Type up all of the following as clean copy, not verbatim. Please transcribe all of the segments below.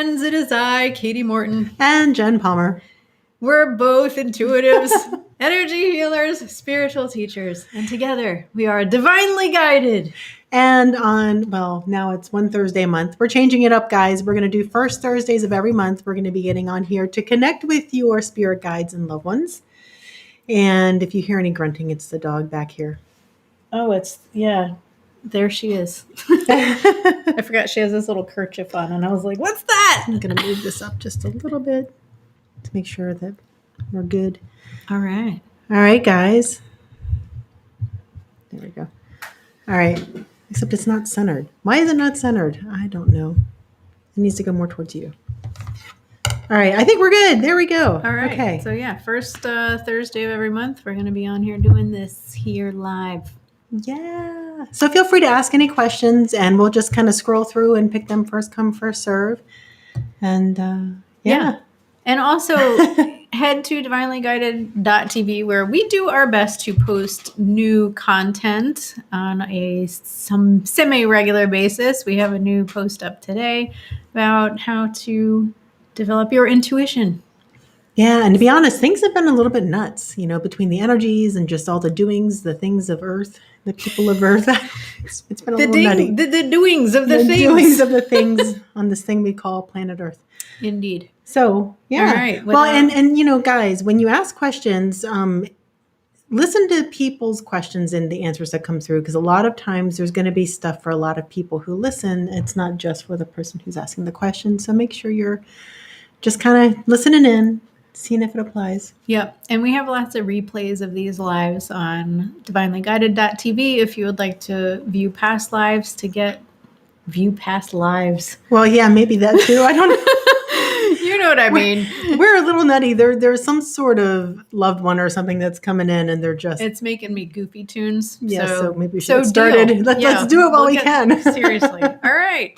friends, it is I, Katie Morton. And Jenn Palmer. We're both intuitives, energy healers, spiritual teachers, and together we are divinely guided. And now it's one Thursday a month. We're changing it up, guys. We're going to do first Thursdays of every month. We're going to be getting on here to connect with your spirit guides and loved ones. And if you hear any grunting, it's the dog back here. Oh, there she is. I forgot she has this little kerchief on, and I was like, what's that? I'm going to move this up just a little bit to make sure that we're good. All right. All right, guys. There we go. All right. Except it's not centered. Why is it not centered? I don't know. It needs to go more towards you. All right. I think we're good. There we go. All right. Okay. So first Thursday of every month, we're going to be on here doing this here live. Yeah. So feel free to ask any questions, and we'll just kind of scroll through and pick them first come, first serve. And yeah. And also head to divinelyguided.tv, where we do our best to post new content on some semi-regular basis. We have a new post up today about how to develop your intuition. Yeah, and to be honest, things have been a little bit nuts, between the energies and just all the doings, the things of Earth, the people of Earth. It's been a little nutty. The doings of the things. The doings of the things on this thing we call planet Earth. Indeed. So, yeah. All right. Well, and guys, when you ask questions, listen to people's questions and the answers that come through, because a lot of times there's going to be stuff for a lot of people who listen. It's not just for the person who's asking the question. So make sure you're just kind of listening in, seeing if it applies. Yep. And we have lots of replays of these lives on divinelyguided.tv if you would like to view past lives view past lives. Well, yeah, maybe that too. I don't know. You know what I mean. We're a little nutty. There's some sort of loved one or something that's coming in, and they're just... It's making me goofy tunes. Yeah, so maybe we should get started. Let's do it while we can. Seriously. All right.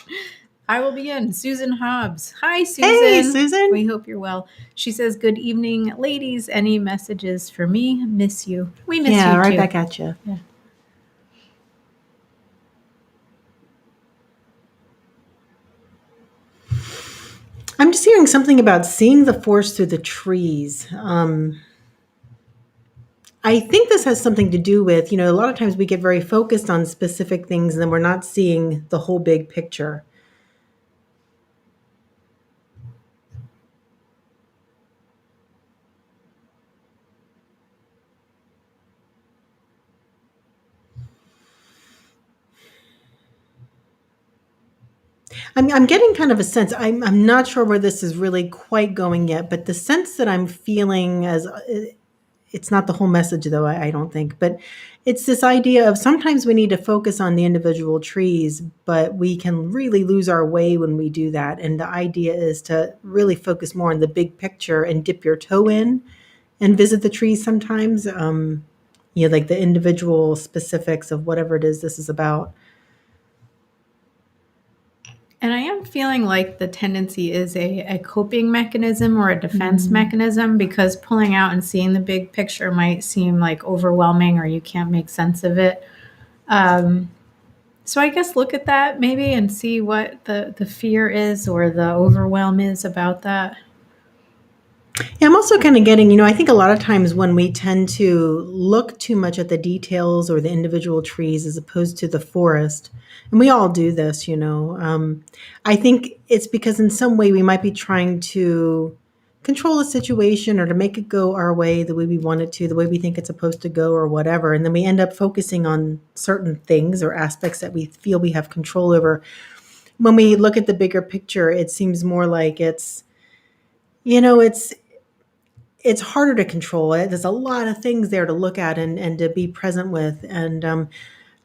I will begin. Susan Hobbs. Hi, Susan. Hey, Susan. We hope you're well. She says, good evening, ladies. Any messages for me? Miss you. We miss you, Yeah, right too. back at you. Yeah. I'm just hearing something about seeing the forest through the trees. I think this has something to do with, a lot of times we get very focused on specific things and then we're not seeing the whole big picture. I'm getting kind of a sense. I'm not sure where this is really quite going yet, but the sense that I'm feeling it's not the whole message though, I don't think, but it's this idea of sometimes we need to focus on the individual trees, but we can really lose our way when we do that. And the idea is to really focus more on the big picture and dip your toe in and visit the trees sometimes, like the individual specifics of whatever it is this is about. And I am feeling like the tendency is a coping mechanism or a defense mechanism, because pulling out and seeing the big picture might seem like overwhelming or you can't make sense of it. So I guess look at that maybe and see what the fear is or the overwhelm is about that. Yeah, I'm also kind of getting, I think a lot of times when we tend to look too much at the details or the individual trees as opposed to the forest, and we all do this, I think it's because in some way we might be trying to control a situation or to make it go our way, the way we want it to, the way we think it's supposed to go or whatever. And then we end up focusing on certain things or aspects that we feel we have control over. When we look at the bigger picture, it seems more like it's harder to control it. There's a lot of things there to look at and to be present with. And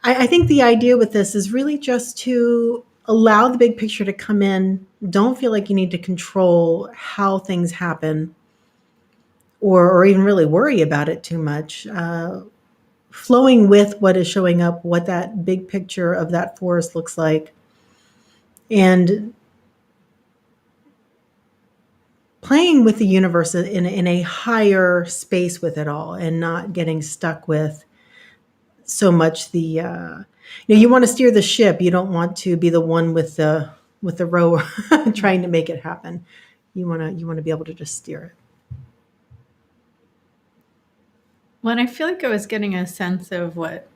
I think the idea with this is really just to allow the big picture to come in. Don't feel like you need to control how things happen or even really worry about it too much. Flowing with what is showing up, what that big picture of that forest looks like. And playing with the universe in a higher space with it all and not getting stuck with so much you want to steer the ship. You don't want to be the one with the with the row trying to make it happen. You want to be able to just steer it. Well, and I feel like I was getting a sense of what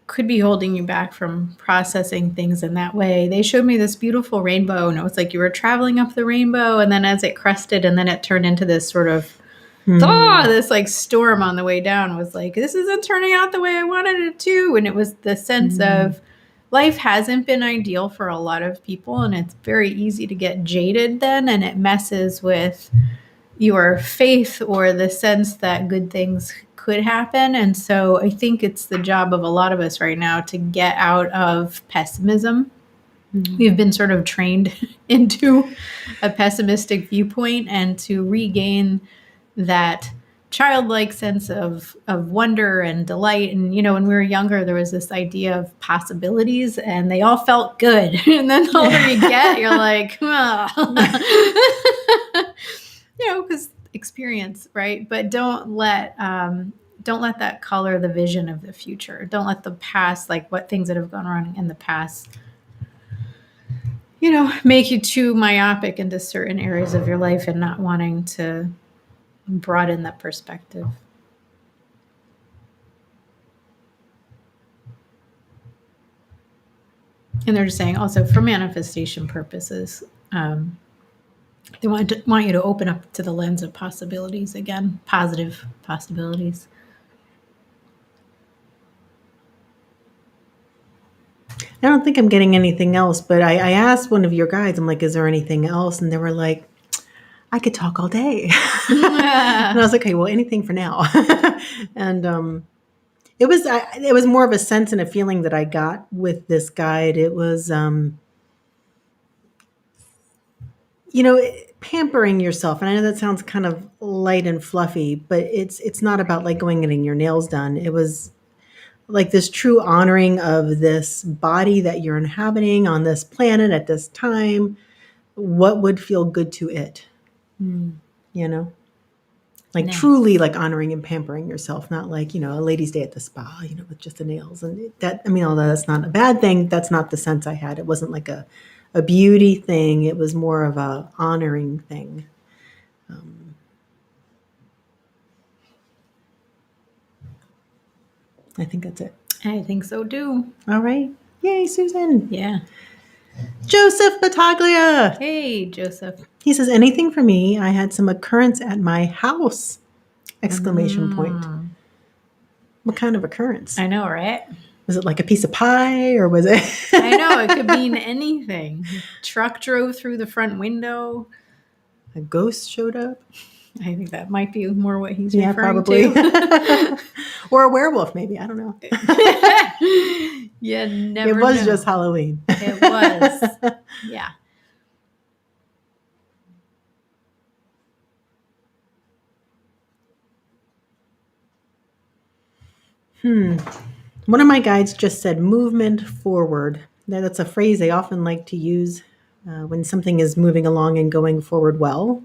could be holding you back from processing things in that way. They showed me this beautiful rainbow, and it was like you were traveling up the rainbow, and then as it crested, and then it turned into this sort of this like storm on the way down. Was like, this isn't turning out the way I wanted it to. And it was the sense of life hasn't been ideal for a lot of people, and it's very easy to get jaded then, and it messes with your faith or the sense that good things could happen. And so I think it's the job of a lot of us right now to get out of pessimism. We've been sort of trained into a pessimistic viewpoint, and to regain that childlike sense of wonder and delight. And, when we were younger, there was this idea of possibilities, and they all felt good. And then the older you get, you're like, because experience, right? But don't let that color the vision of the future. Don't let the past, like what things that have gone wrong in the past, make you too myopic into certain areas of your life and not wanting to broaden that perspective. And they're just saying also for manifestation purposes, they want you to open up to the lens of possibilities again, positive possibilities. I don't think I'm getting anything else, but I asked one of your guides, I'm like, is there anything else? And they were like, I could talk all day. And I was like, okay, well, anything for now. And it was more of a sense and a feeling that I got with this guide. It was, pampering yourself. And I know that sounds kind of light and fluffy, but it's not about like going and getting your nails done. It was like this true honoring of this body that you're inhabiting on this planet at this time. What would feel good to it? Like nice. Truly like honoring and pampering yourself, not like, a ladies' day at the spa, with just the nails. And although that's not a bad thing, that's not the sense I had. It wasn't like a beauty thing. It was more of a honoring thing. I think that's it. I think so too. All right. Yay, Susan. Yeah. Joseph Battaglia. Hey, Joseph. He says, anything for me? I had some occurrence at my house! ! Point. What kind of occurrence? I know, right? Was it like a piece of pie, or was it? I know, it could mean anything. Truck drove through the front window. A ghost showed up. I think that might be more what he's referring probably. to. Or a werewolf, maybe. I don't know. Yeah, never It was know. just Halloween. It was. Yeah. One of my guides just said movement forward. That's a phrase they often like to use when something is moving along and going forward well.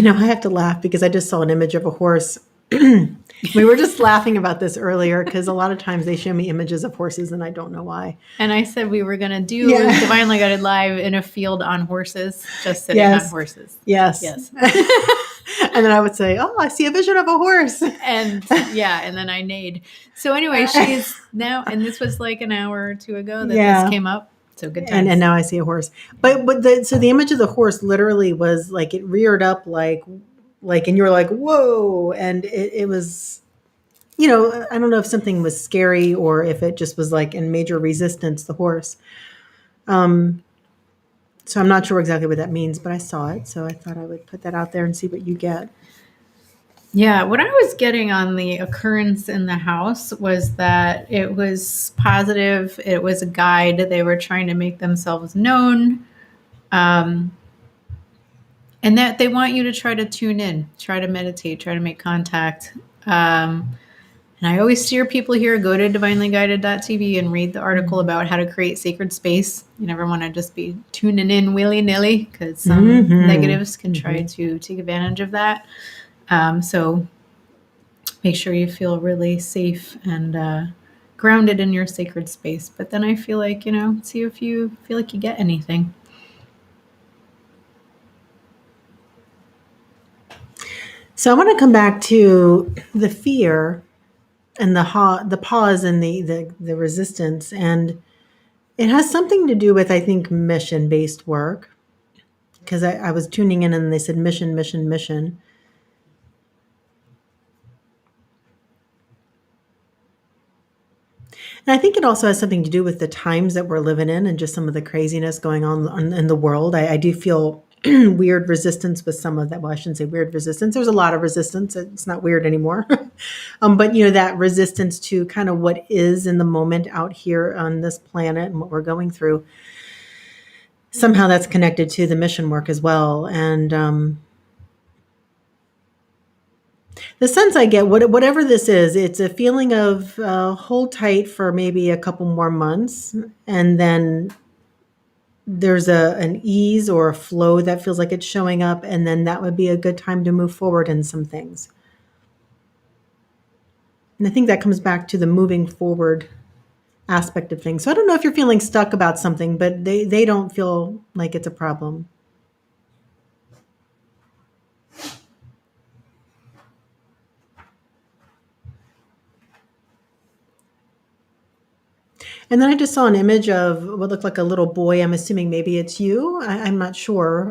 I have to laugh because I just saw an image of a horse. We were just laughing about this earlier because a lot of times they show me images of horses and I don't know why. And I said we were going to do Divinely Guided Live in a field on horses, just sitting on horses. Yes. And then I would say, I see a vision of a horse. And then I neighed. So anyway, she's now, and this was like an hour or two ago that this came up. So good times. And now I see a horse. But the image of the horse literally was like it reared up like and you were like, whoa. And it was, I don't know if something was scary or if it just was like in major resistance, the horse. So I'm not sure exactly what that means, but I saw it. So I thought I would put that out there and see what you get. Yeah, what I was getting on the occurrence in the house was that it was positive. It was a guide. They were trying to make themselves known. And that they want you to try to tune in, try to meditate, try to make contact. And I always steer people here, go to divinelyguided.tv and read the article about how to create sacred space. You never want to just be tuning in willy-nilly, because some negatives can try to take advantage of that. So make sure you feel really safe and grounded in your sacred space. But then I feel like, see if you feel like you get anything. So I want to come back to the fear and the pause and the resistance, and it has something to do with, I think, mission-based work, because I was tuning in and they said mission, mission, mission. And I think it also has something to do with the times that we're living in and just some of the craziness going on in the world. I do feel weird resistance with some of that. Well, I shouldn't say weird resistance. There's a lot of resistance. It's not weird anymore. But, that resistance to kind of what is in the moment out here on this planet and what we're going through. Somehow that's connected to the mission work as well. And the sense I get, whatever this is, it's a feeling of hold tight for maybe a couple more months, and then there's an ease or a flow that feels like it's showing up, and then that would be a good time to move forward in some things. And I think that comes back to the moving forward aspect of things. So I don't know if you're feeling stuck about something, but they don't feel like it's a problem. And then I just saw an image of what looked like a little boy. I'm assuming maybe it's you. I'm not sure.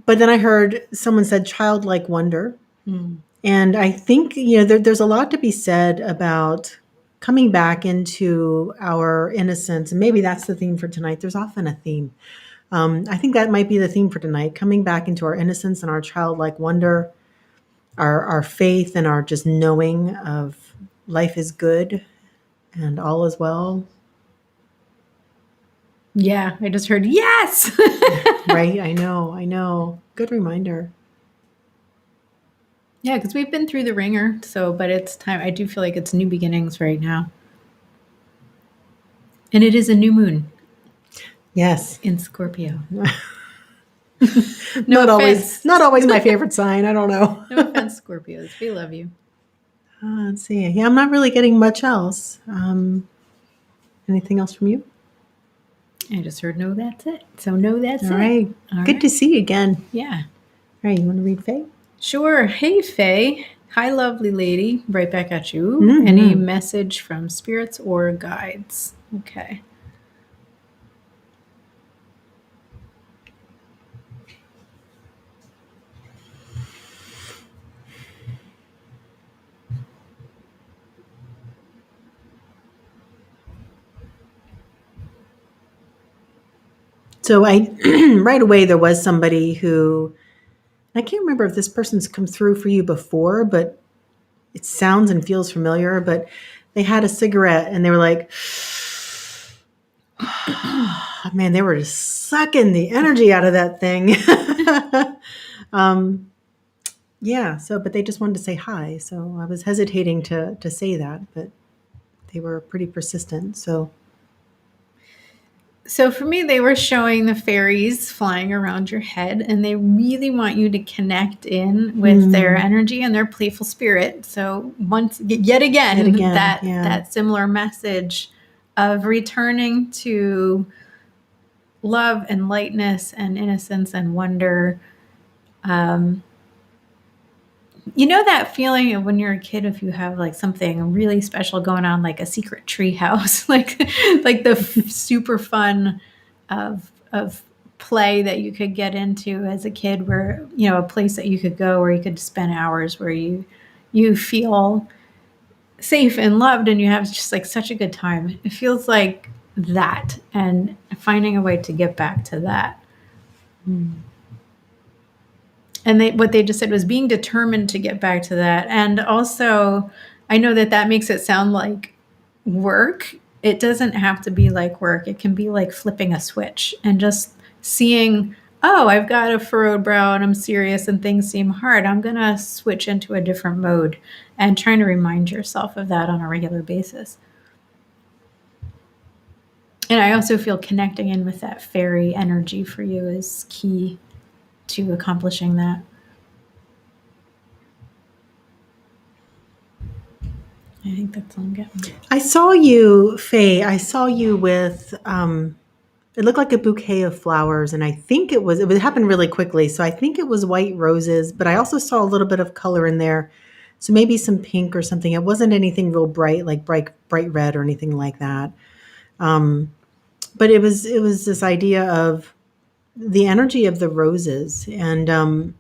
But then I heard someone said childlike wonder. And I think, there's a lot to be said about coming back into our innocence. And maybe that's the theme for tonight. There's often a theme. I think that might be the theme for tonight, coming back into our innocence and our childlike wonder, our faith and our just knowing of life is good and all is well. Yeah, I just heard yes. Right? I know. Good reminder. Yeah, because we've been through the ringer. But it's time. I do feel like it's new beginnings right now. And it is a new moon. Yes. In Scorpio. Not always my favorite sign. I don't know. No offense, Scorpios. We love you. Let's see. Yeah, I'm not really getting much else. Anything else from you? I just heard no, that's it. So no, that's it. All right. Good to see you again. Yeah. All right. You want to read Faye? Sure. Hey, Faye. Hi, lovely lady. Right back at you. Any message from spirits or guides? Okay. So right away, there was somebody who, I can't remember if this person's come through for you before, but it sounds and feels familiar, but they had a cigarette and they were like, oh, man, they were just sucking the energy out of that thing. But they just wanted to say hi. So I was hesitating to say that, but they were pretty persistent. So for me, they were showing the fairies flying around your head, and they really want you to connect in with their energy and their playful spirit. So yet again, that similar message of returning to love and lightness and innocence and wonder. That feeling of when you're a kid, if you have like something really special going on, like a secret tree house, like the super fun of play that you could get into as a kid, where, a place that you could go where you could spend hours, where you feel safe and loved and you have just like such a good time. It feels like that, and finding a way to get back to that. And what they just said was being determined to get back to that. And also, I know that makes it sound like work. It doesn't have to be like work. It can be like flipping a switch and just seeing oh, I've got a furrowed brow and I'm serious and things seem hard, I'm going to switch into a different mode, and trying to remind yourself of that on a regular basis. And I also feel connecting in with that fairy energy for you is key to accomplishing that. I think that's all I'm getting. I saw you, Faye. I saw you with it looked like a bouquet of flowers, and I think it happened really quickly. So I think it was white roses, but I also saw a little bit of color in there. So maybe some pink or something. It wasn't anything real bright, like bright red or anything like that. Um, but it was this idea of the energy of the roses. And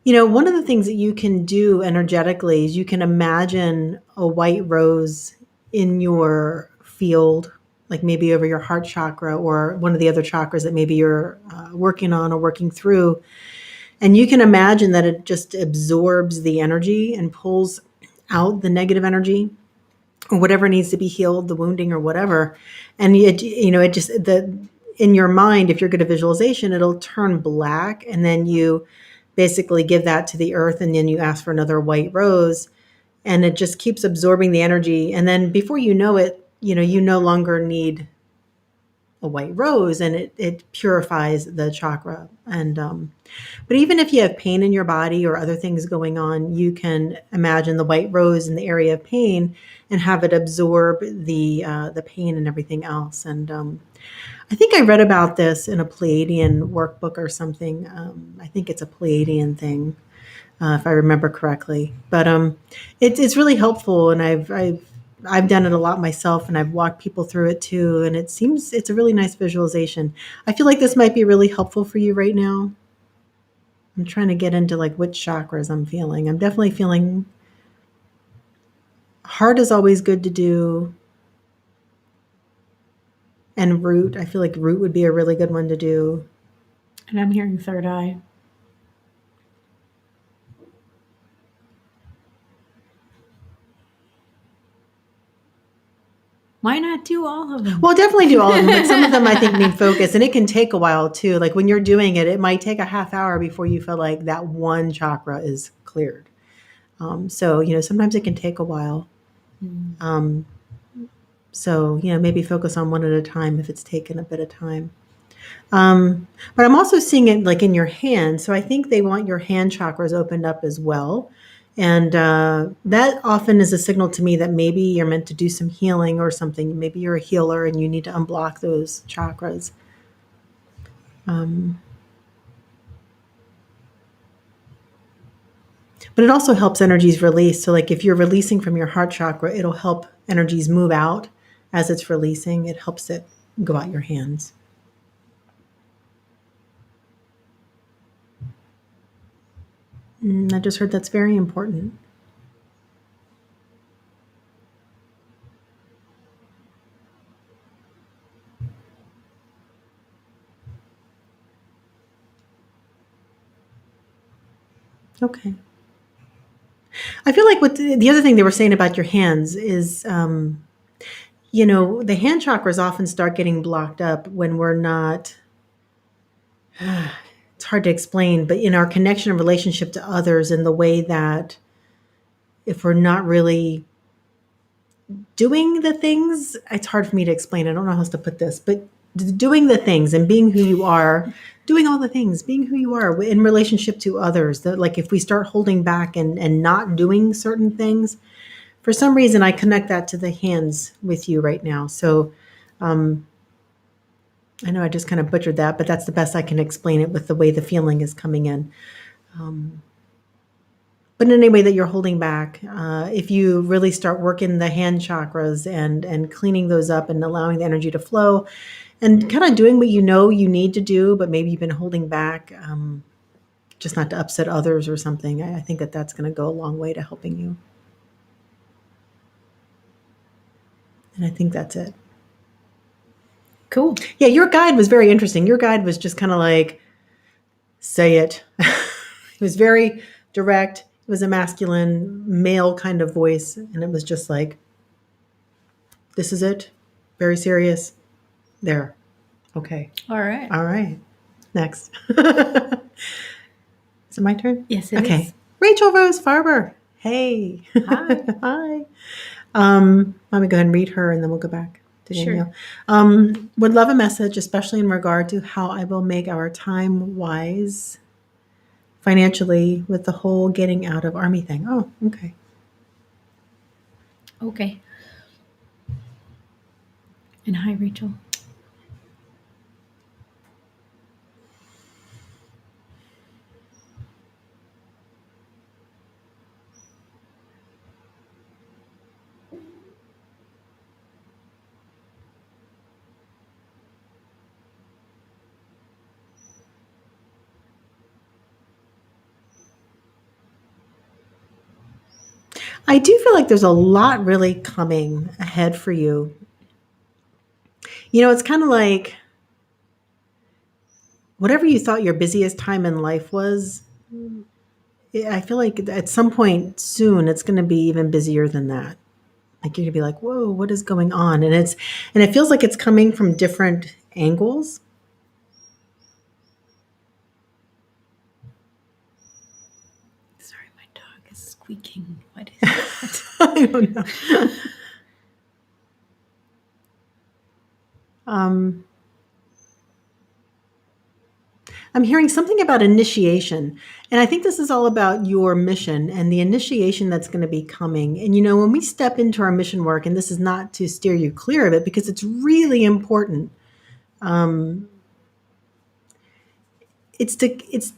one of the things that you can do energetically is you can imagine a white rose in your field, like maybe over your heart chakra or one of the other chakras that maybe you're working on or working through. And you can imagine that it just absorbs the energy and pulls out the negative energy or whatever needs to be healed, the wounding or whatever. And it just in your mind, if you're good at visualization, it'll turn black, and then you basically give that to the earth, and then you ask for another white rose, and it just keeps absorbing the energy. And then before you know it, you no longer need a white rose, and it purifies the chakra. And but even if you have pain in your body or other things going on, you can imagine the white rose in the area of pain and have it absorb the pain and everything else. And I think I read about this in a Pleiadian workbook or something. I think it's a Pleiadian thing, if I remember correctly. But it's really helpful, and I've done it a lot myself, and I've walked people through it too. And it seems it's a really nice visualization. I feel like this might be really helpful for you right now. I'm trying to get into like which chakras I'm feeling. I'm definitely feeling heart is always good to do. And root, I feel like root would be a really good one to do. And I'm hearing third eye. Why not do all of them? Well, definitely do all of them, but some of them I think need focus, and it can take a while too. Like when you're doing it, it might take a half hour before you feel like that one chakra is cleared. So sometimes it can take a while. So maybe focus on one at a time if it's taken a bit of time. But I'm also seeing it like in your hand. So I think they want your hand chakras opened up as well. And that often is a signal to me that maybe you're meant to do some healing or something. Maybe you're a healer and you need to unblock those chakras. But it also helps energies release. So like if you're releasing from your heart chakra, it'll help energies move out as it's releasing. It helps it go out your hands. I just heard that's very important. Okay. I feel like what the other thing they were saying about your hands is, the hand chakras often start getting blocked up when we're not, it's hard to explain, but in our connection and relationship to others, in the way that if we're not really doing the things, it's hard for me to explain. I don't know how else to put this, but doing the things and being who you are, doing all the things, being who you are in relationship to others. That like if we start holding back and not doing certain things, for some reason I connect that to the hands with you right now. So I know I just kind of butchered that, but that's the best I can explain it with the way the feeling is coming in. But in any way that you're holding back, if you really start working the hand chakras and cleaning those up and allowing the energy to flow and kind of doing what you know you need to do, but maybe you've been holding back, just not to upset others or something, I think that that's going to go a long way to helping you. And I think that's it. Cool. Yeah, your guide was very interesting. Your guide was just kind of like, say it. It was very direct. It was a masculine, male kind of voice. And it was just like, this is it. Very serious. There. Okay. All right. All right. next? Is it my turn? Yes, it Okay. is. Rachel Rose Farber. Hey. Hi. Hi. Let me go ahead and read her and then we'll go back to Sure. Danielle. Would love a message, especially in regard to how I will make our time wise financially with the whole getting out of Army thing. Oh, okay. Okay. And hi, Rachel. I do feel like there's a lot really coming ahead for you. You know, it's kind of like whatever you thought your busiest time in life was, I feel like at some point soon it's going to be even busier than that. Like you're going to be like, whoa, what is going on? And it feels like it's coming from different angles. Sorry, my dog is squeaking. What is that? I don't know. I'm hearing something about initiation. And I think this is all about your mission and the initiation that's going to be coming. And, you know, when we step into our mission work, and this is not to steer you clear of it because it's really important. It's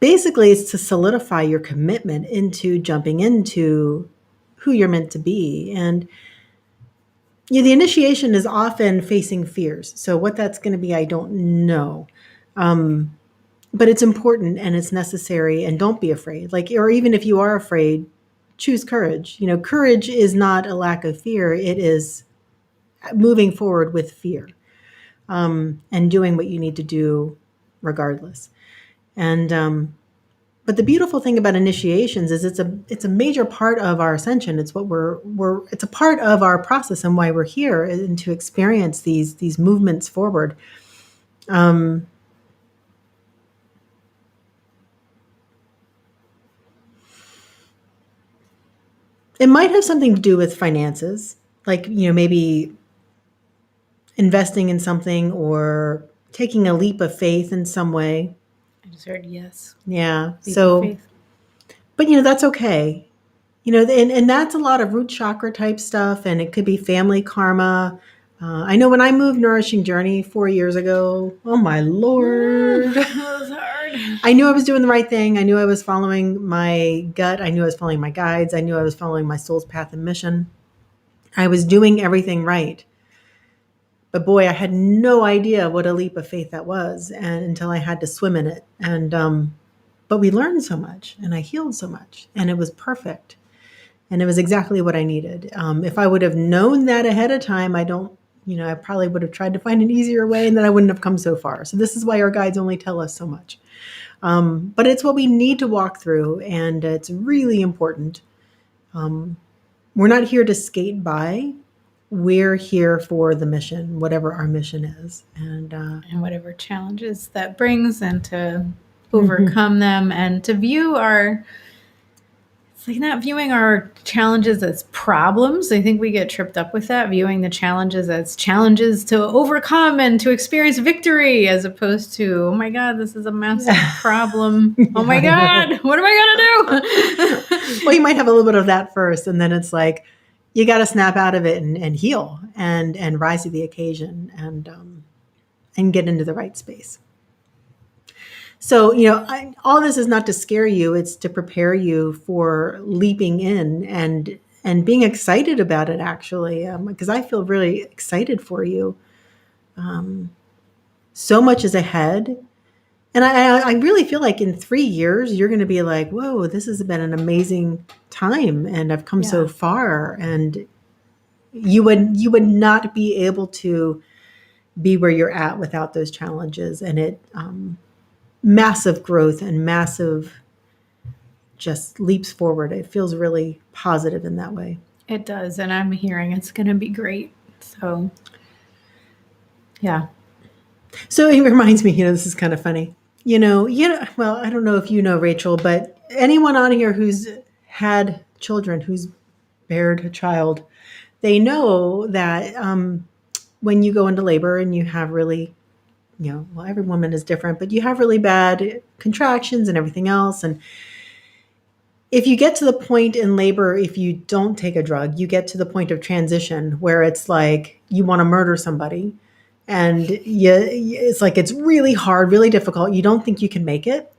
basically it's to solidify your commitment into jumping into who you're meant to be. And you know, the initiation is often facing fears. So what that's going to be, I don't know. But it's important and it's necessary, and don't be afraid. Like, or even if you are afraid, choose courage. You know, courage is not a lack of fear. It is moving forward with fear, and doing what you need to do regardless. And but the beautiful thing about initiations is it's a major part of our ascension. It's what we're it's a part of our process and why we're here, and to experience these movements forward. It might have something to do with finances, like, you know, maybe investing in something or taking a leap of faith in some way. I just heard yes. Yeah. Leap of So, faith. but you know, that's okay. You know, and that's a lot of root chakra type stuff, and it could be family karma. I know when I moved Nourishing Journey 4 years ago, oh my Lord. That was hard. I knew I was doing the right thing. I knew I was following my gut. I knew I was following my guides. I knew I was following my soul's path and mission. I was doing everything right. But boy, I had no idea what a leap of faith that was, and until I had to swim in it. And but we learned so much, and I healed so much, and it was perfect, and it was exactly what I needed. If I would have known that ahead of time, I probably would have tried to find an easier way, and then I wouldn't have come so far. So this is why our guides only tell us so much. But it's what we need to walk through, and it's really important. We're not here to skate by. We're here for the mission, whatever our mission is. And whatever challenges that brings, and to overcome them, and to view it's like not viewing our challenges as problems. I think we get tripped up with that, viewing the challenges as challenges to overcome and to experience victory, as opposed to, oh my God, this is a massive problem. Oh my God, what am I going to do? Well, you might have a little bit of that first, and then it's like, you got to snap out of it and heal and rise to the occasion and get into the right space. So, you know, all this is not to scare you. It's to prepare you for leaping in and being excited about it, actually, because I feel really excited for you. So much is ahead. And I really feel like in 3 years, you're going to be like, whoa, this has been an amazing time. And I've come so far. And you would not be able to be where you're at without those challenges. And it massive growth and massive just leaps forward. It feels really positive in that way. It does. And I'm hearing it's going to be great. So, yeah. So it reminds me, this is kind of funny. Well, I don't know if you know, Rachel, but anyone on here who's had children, who's bared a child, they know that when you go into labor and you have really, well, every woman is different, but you have really bad contractions and everything else. And if you get to the point in labor, if you don't take a drug, you get to the point of transition where it's like you want to murder somebody. And it's like it's really hard, really difficult. You don't think you can make it.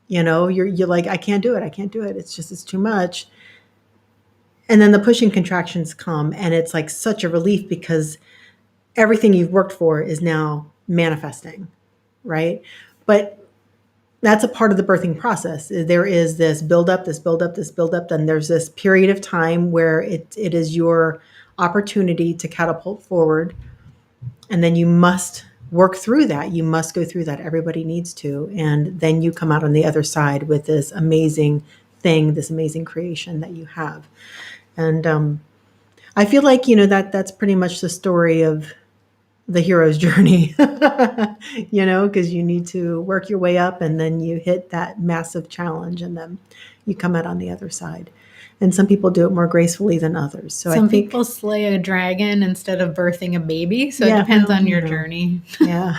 You're like, I can't do it. I can't do it. It's too much. And then the pushing contractions come, and it's like such a relief because everything you've worked for is now manifesting, right? But that's a part of the birthing process. There is this buildup, this buildup, this buildup. Then there's this period of time where it is your opportunity to catapult forward. And then you must work through that. You must go through that. Everybody needs to. And then you come out on the other side with this amazing thing, this amazing creation that you have. And I feel like, that's pretty much the story of the hero's journey, because you need to work your way up and then you hit that massive challenge and then you come out on the other side. And some people do it more gracefully than others. So Some I think people slay a dragon instead of birthing a baby. So it depends on your journey. Yeah.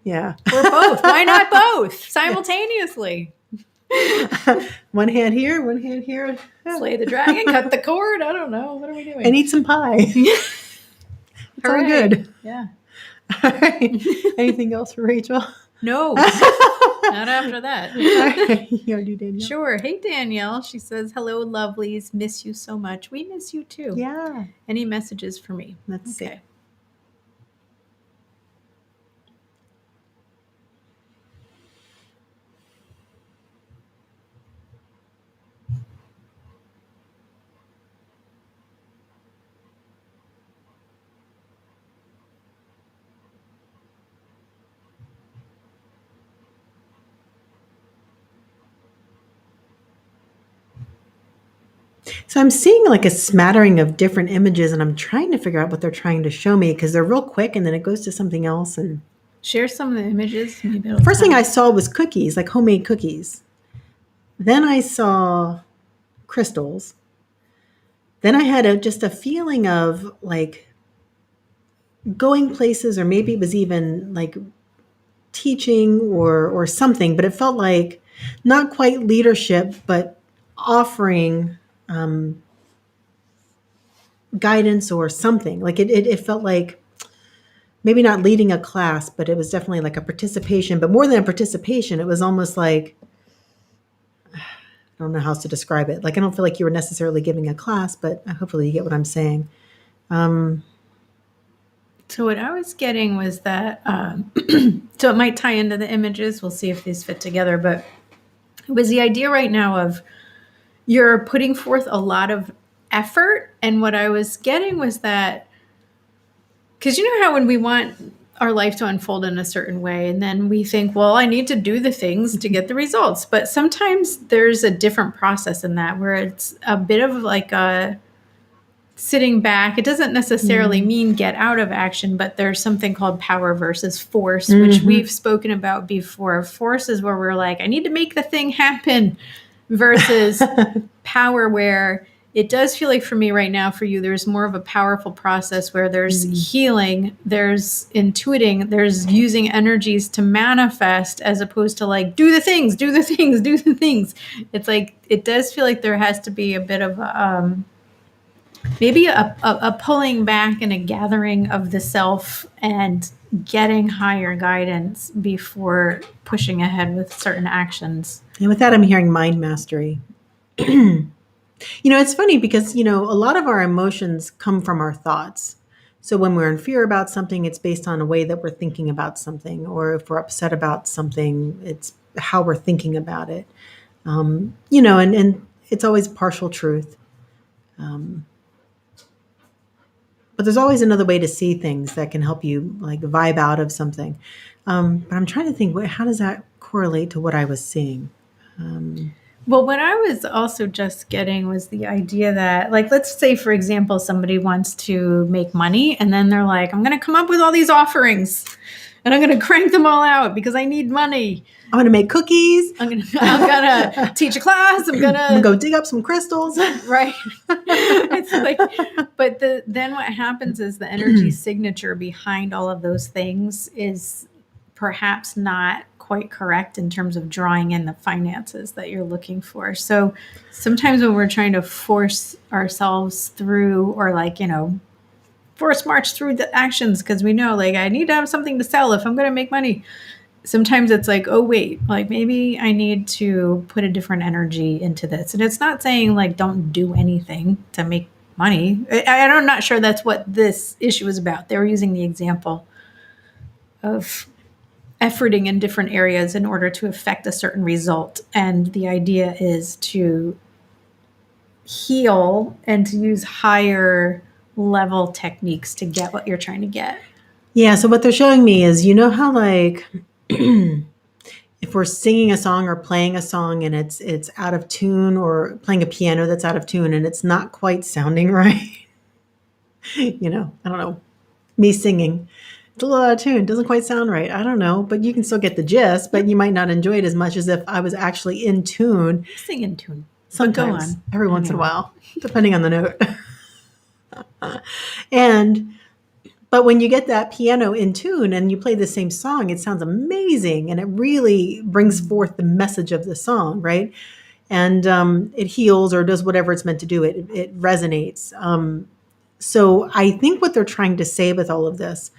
Yeah. Or both. Why not both simultaneously? One hand here, one hand here. Slay the dragon, cut the cord. I don't know. What are we doing? And eat some pie. It's all good. Yeah. All right. Anything else for Rachel? No. Not after that. All right. You want to do Danielle? Sure. Hey, Danielle. She says, hello, lovelies. Miss you so much. We miss you too. Yeah. Any messages for me? Let's see. So I'm seeing like a smattering of different images, and I'm trying to figure out what they're trying to show me because they're real quick and then it goes to something else. And share some of the images. Maybe first thing I saw was cookies, like homemade cookies. Then I saw crystals. Then I had just a feeling of like going places, or maybe it was even like teaching or something, but it felt like not quite leadership, but offering guidance or something. Like it felt like maybe not leading a class, but it was definitely like a participation. But more than a participation, it was almost like, I don't know how else to describe it. Like, I don't feel like you were necessarily giving a class, but hopefully you get what I'm saying. So what I was getting was that, so it might tie into the images. We'll see if these fit together, but it was the idea right now of you're putting forth a lot of effort. And what I was getting was that, because you know how when we want our life to unfold in a certain way, and then we think, well, I need to do the things to get the results. But sometimes there's a different process in that where it's a bit of like a sitting back. It doesn't necessarily mean get out of action, but there's something called power versus force, which we've spoken about before. Force is where we're like, I need to make the thing happen, versus power where it does feel like for me right now, for you, there's more of a powerful process where there's healing, there's intuiting, there's using energies to manifest, as opposed to like, do the things, do the things, do the things. It's like, it does feel like there has to be a bit of maybe a pulling back and a gathering of the self and getting higher guidance before pushing ahead with certain actions. And with that, I'm hearing mind mastery. It's funny because, a lot of our emotions come from our thoughts. So when we're in fear about something, it's based on a way that we're thinking about something. Or if we're upset about something, it's how we're thinking about it. And it's always partial truth. But there's always another way to see things that can help you like vibe out of something. But I'm trying to think, how does that correlate to what I was seeing? Well, what I was also just getting was the idea that, like, let's say, for example, somebody wants to make money and then they're like, I'm going to come up with all these offerings and I'm going to crank them all out because I need money. I'm going to make cookies. I'm gonna teach a class. I'm gonna gonna go dig up some crystals. Right. It's like, but then what happens is the energy signature behind all of those things is perhaps not quite correct in terms of drawing in the finances that you're looking for. So sometimes when we're trying to force ourselves through, or like, force march through the actions because we know, like, I need to have something to sell if I'm going to make money. Sometimes it's like, oh, wait, like maybe I need to put a different energy into this. And it's not saying like don't do anything to make money. I'm not sure that's what this issue is about. They were using the example of efforting in different areas in order to affect a certain result. And the idea is to heal and to use higher level techniques to get what you're trying to get. Yeah. So what they're showing me is, you know how like if we're singing a song or playing a song and it's out of tune, or playing a piano that's out of tune and it's not quite sounding right. I don't know. Me singing. It's a little out of tune. Doesn't quite sound right. I don't know. But you can still get the gist, but you might not enjoy it as much as if I was actually in tune. Sing in tune. Sometimes, go on. every once in a while, depending on the note. But when you get that piano in tune and you play the same song, it sounds amazing. And it really brings forth the message of the song, right? And it heals or does whatever it's meant to do. It resonates. So I think what they're trying to say with all of this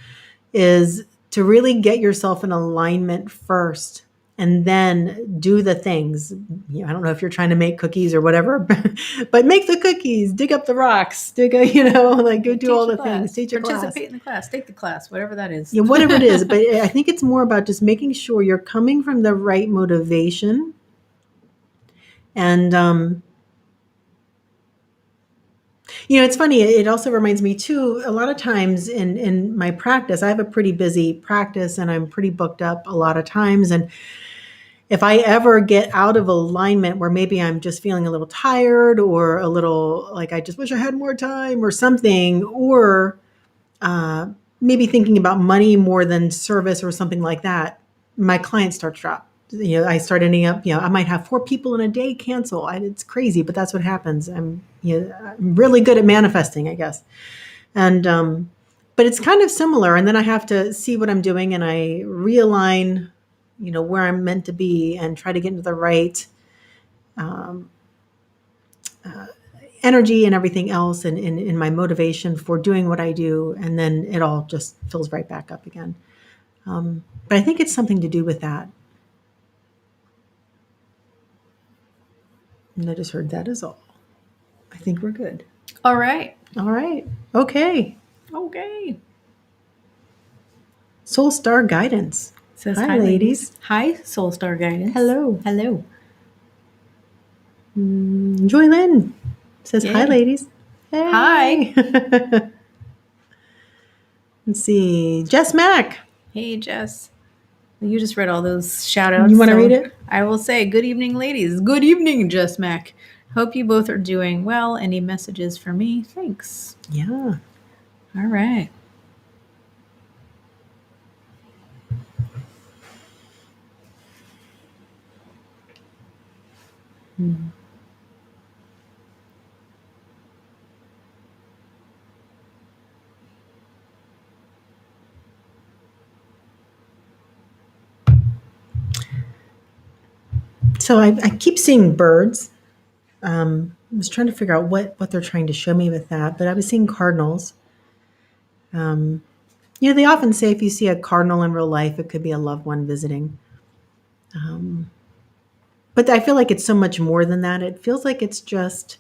is to really get yourself in alignment first and then do the things. I don't know if you're trying to make cookies or whatever, but make the cookies, dig up the rocks, go do all the things, teach a class. Participate in the class, take the class, whatever that is. Yeah, whatever it is. But I think it's more about just making sure you're coming from the right motivation. And, it's funny. It also reminds me too, a lot of times in my practice, I have a pretty busy practice and I'm pretty booked up a lot of times. And if I ever get out of alignment where maybe I'm just feeling a little tired or a little like I just wish I had more time or something, or maybe thinking about money more than service or something like that, my clients start to drop. I start ending up, I might have 4 people in a day cancel. It's crazy, but that's what happens. I'm really good at manifesting, I guess. And, but it's kind of similar. And then I have to see what I'm doing and I realign, where I'm meant to be and try to get into the right, energy and everything else and in my motivation for doing what I do. And then it all just fills right back up again. But I think it's something to do with that. And I just heard that is all. I think we're good. All right. Okay. Soul Star Guidance. Says, hi, ladies. Hi, Soul Star Guidance. Hello. Joy Lynn says, hi, ladies. Hey. Hi. Let's see. Jess Mack. Hey, Jess. You just read all those shout outs. You want to read it? I will say, good evening, ladies. Good evening, Jess Mack. Hope you both are doing well. Any messages for me? Thanks. Yeah. All right. So I keep seeing birds. I was trying to figure out what they're trying to show me with that, but I was seeing cardinals. They often say if you see a cardinal in real life, it could be a loved one visiting. But I feel like it's so much more than that. It feels like it's just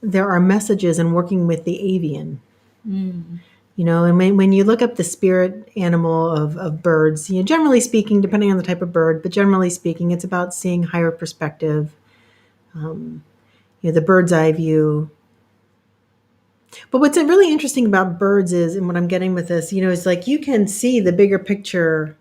there are messages in working with the avian. And when you look up the spirit animal of birds, generally speaking, depending on the type of bird, but generally speaking, it's about seeing higher perspective, the bird's eye view. But what's really interesting about birds is, and what I'm getting with this, is like you can see the bigger picture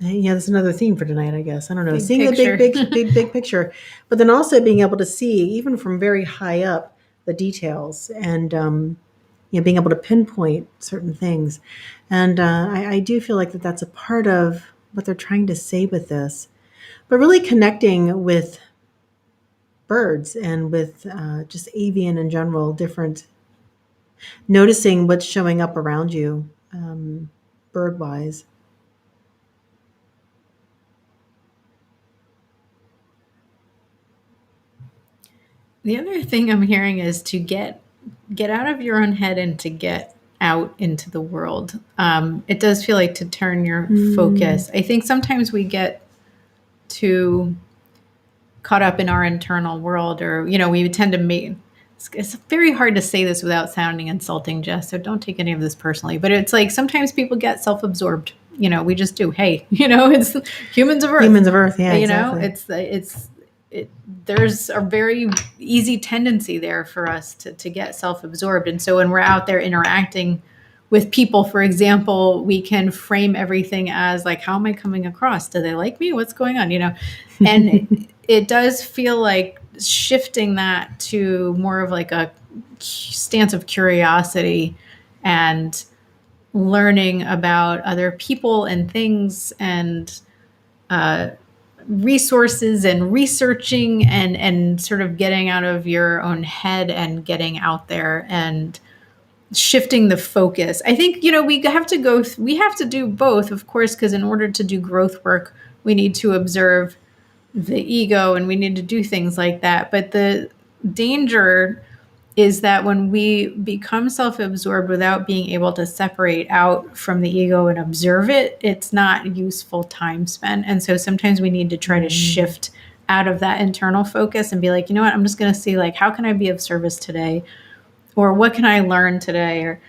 Yeah, that's another theme for tonight, I guess. I don't know. Big Seeing the picture. big picture, but then also being able to see, even from very high up, the details and being able to pinpoint certain things. And I do feel like that's a part of what they're trying to say with this, but really connecting with birds and with just avian in general, different, noticing what's showing up around you, bird wise. The other thing I'm hearing is to get out of your own head and to get out into the world. It does feel like to turn your focus. I think sometimes we get too caught up in our internal world, or we tend to make. It's very hard to say this without sounding insulting, Jess. So don't take any of this personally. But it's like sometimes people get self-absorbed. We just do. Hey, it's humans of Earth. Humans of Earth, yeah, exactly. There's a very easy tendency there for us to get self-absorbed. And so when we're out there interacting with people, for example, we can frame everything as like, how am I coming across? Do they like me? What's going on? And it does feel like shifting that to more of like a stance of curiosity and learning about other people and things and resources and researching and sort of getting out of your own head and getting out there and shifting the focus. I think, we have to do both, of course, because in order to do growth work, we need to observe the ego and we need to do things like that. But the danger is that when we become self-absorbed without being able to separate out from the ego and observe it, it's not useful time spent. And so sometimes we need to try to shift out of that internal focus and be like, you know what, I'm just going to see like, how can I be of service today? Or what can I learn today? Or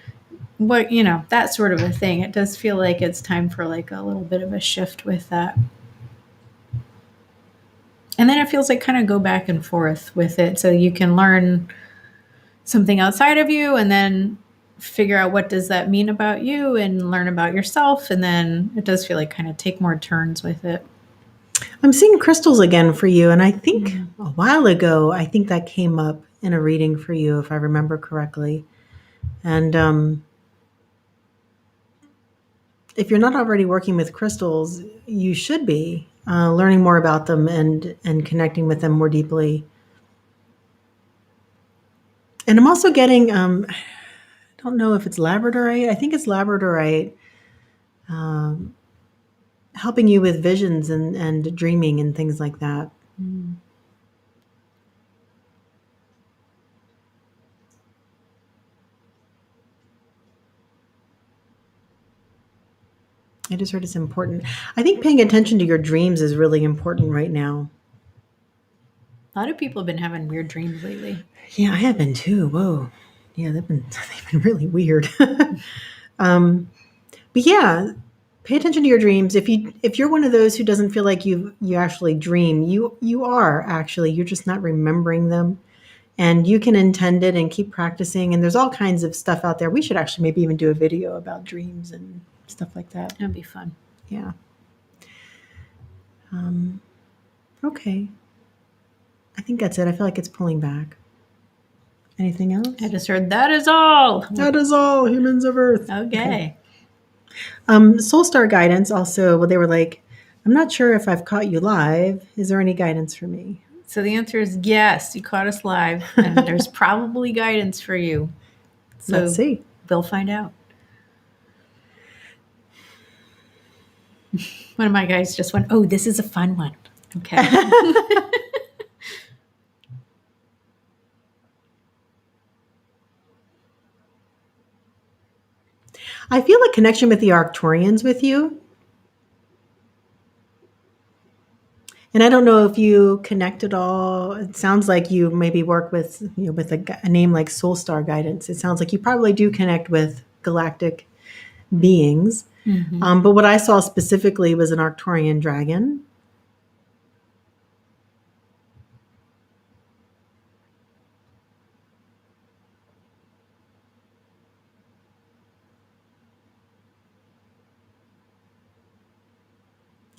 what, that sort of a thing. It does feel like it's time for like a little bit of a shift with that. And then it feels like kind of go back and forth with it. So you can learn something outside of you and then figure out what does that mean about you and learn about yourself. And then it does feel like kind of take more turns with it. I'm seeing crystals again for you. And I think a while ago, I think that came up in a reading for you, if I remember correctly. And if you're not already working with crystals, you should be learning more about them and connecting with them more deeply. And I'm also getting, I don't know if it's labradorite. I think it's labradorite, helping you with visions and dreaming and things like that. I just heard it's important. I think paying attention to your dreams is really important right now. A lot of people have been having weird dreams lately. Yeah, I have been too. Whoa. Yeah, they've been really weird. But yeah, pay attention to your dreams. If you're one of those who doesn't feel like you actually dream, you are actually. You're just not remembering them. And you can intend it and keep practicing. And there's all kinds of stuff out there. We should actually maybe even do a video about dreams and stuff like that. That'd be fun. Yeah. Okay. I think that's it. I feel like it's pulling back. Anything else? I just heard that is all. That is all, humans of Earth. Okay. Soul Star guidance also, well, they were like, I'm not sure if I've caught you live. Is there any guidance for me? So the answer is yes, you caught us live, and there's probably guidance for you. So Let's see. We'll find out. One of my guys just went, oh, this is a fun one. Okay. I feel a connection with the Arcturians with you. And I don't know if you connect at all. It sounds like you maybe work with, with a name like Soul Star Guidance. It sounds like you probably do connect with galactic beings. Mm-hmm. But what I saw specifically was an Arcturian dragon.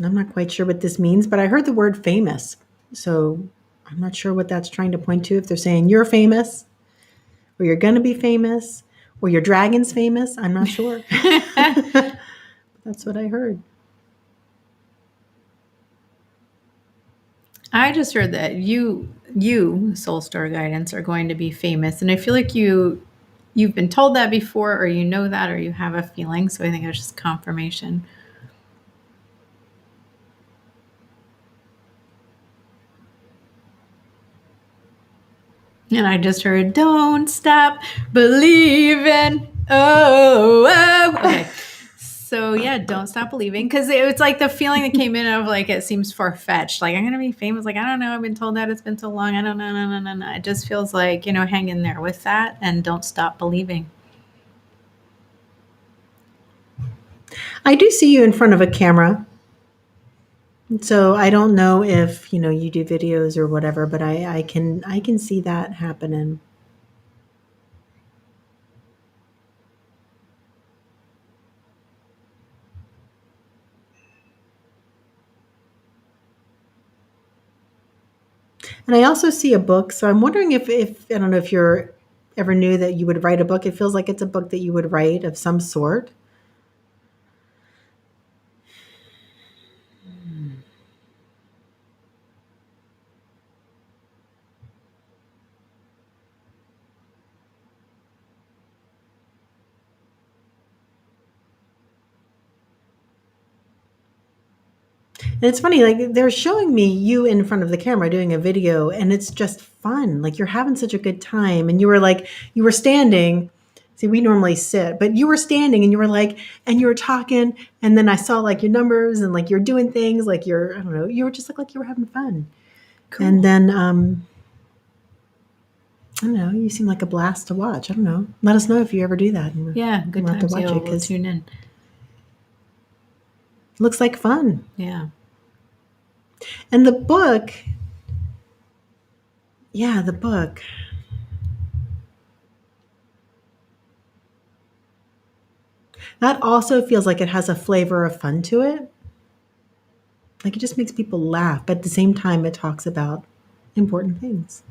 I'm not quite sure what this means, but I heard the word famous. So I'm not sure what that's trying to point to. If they're saying you're famous, or you're going to be famous, or your dragon's famous, I'm not sure. That's what I heard. I just heard that you, Soul Star Guidance, are going to be famous, and I feel like you've been told that before, or you know that, or you have a feeling. So I think it's just confirmation. And I just heard, "Don't stop believing." Oh. Okay. So yeah, don't stop believing, because it's like the feeling that came in of like it seems far fetched. Like, I'm gonna be famous. Like, I don't know. I've been told that it's been so long. I don't know. No. It just feels like, hang in there with that and don't stop believing. I do see you in front of a camera. So I don't know if, you do videos or whatever, but I can see that happening. And I also see a book. So I'm wondering if I don't know if you're ever knew that you would write a book. It feels like it's a book that you would write of some sort. And it's funny, like they're showing me you in front of the camera doing a video, and it's just fun. Like you're having such a good time. And you were standing. See, we normally sit, but you were standing and you were like, and you were talking. And then I saw like your numbers and like you're doing things like I don't know, you were just like you were having fun. Cool. And then, I don't know, you seem like a blast to watch. I don't know. Let us know if you ever do that. Yeah, good We'll have to times. watch Yeah, it we'll 'cause tune in. it looks like fun. Yeah. And the book, the book. That also feels like it has a flavor of fun to it. Like it just makes people laugh, but at the same time, it talks about important things.